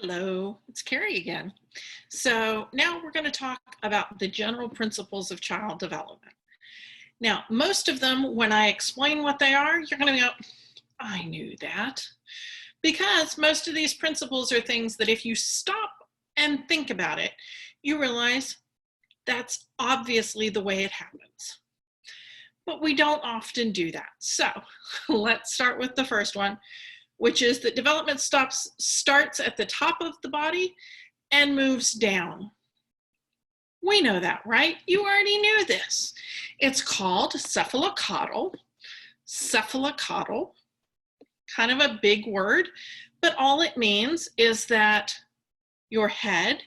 Hello, it's Carrie again. So now we're going to talk about the general principles of child development. Now, most of them, when I explain what they are, you're going to go, I knew that. Because most of these principles are things that if you stop and think about it, you realize that's obviously the way it happens. But we don't often do that. So let's start with the first one, which is that development starts at the top of the body and moves down. We know that, right? You already knew this. It's called cephalocaudal. Cephalocaudal, kind of a big word, but all it means is that your head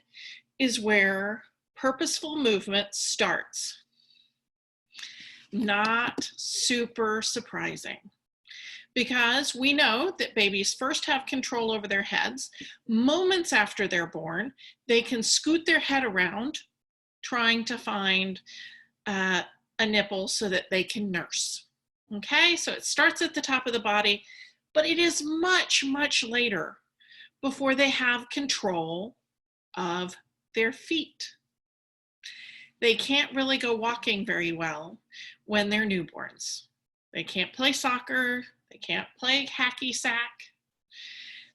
is where purposeful movement starts. Not super surprising, because we know that babies first have control over their heads. Moments after they're born, they can scoot their head around trying to find a nipple so that they can nurse. Okay, so it starts at the top of the body, but it is much, much later before they have control of their feet. They can't really go walking very well when they're newborns. They can't play soccer. They can't play hacky sack.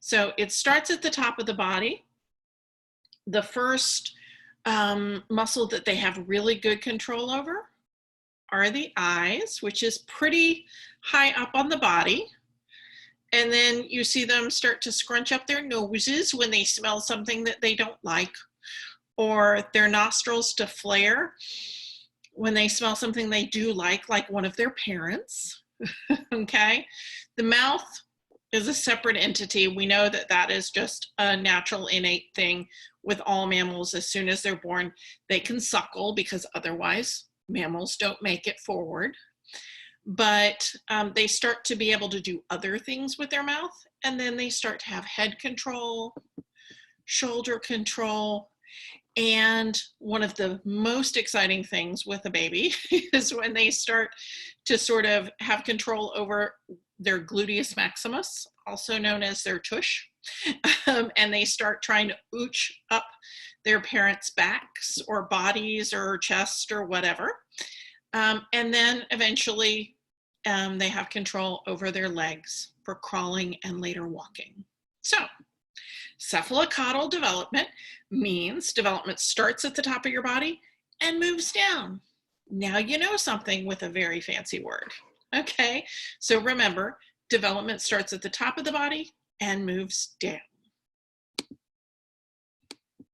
So it starts at the top of the body. The first muscle that they have really good control over are the eyes, which is pretty high up on the body. And then you see them start to scrunch up their noses when they smell something that they don't like, or their nostrils to flare when they smell something they do like one of their parents. Okay, the mouth is a separate entity. We know that that is just a natural innate thing with all mammals. As soon as they're born, they can suckle because otherwise mammals don't make it forward. But they start to be able to do other things with their mouth, and then they start to have head control, shoulder control. And one of the most exciting things with a baby is when they start to sort of have control over their gluteus maximus, also known as their tush, and they start trying to ooch up their parents' backs or bodies or chest or whatever. And then eventually they have control over their legs for crawling and later walking. So cephalocaudal development means development starts at the top of your body and moves down. Now you know something with a very fancy word. Okay, so remember, development starts at the top of the body and moves down.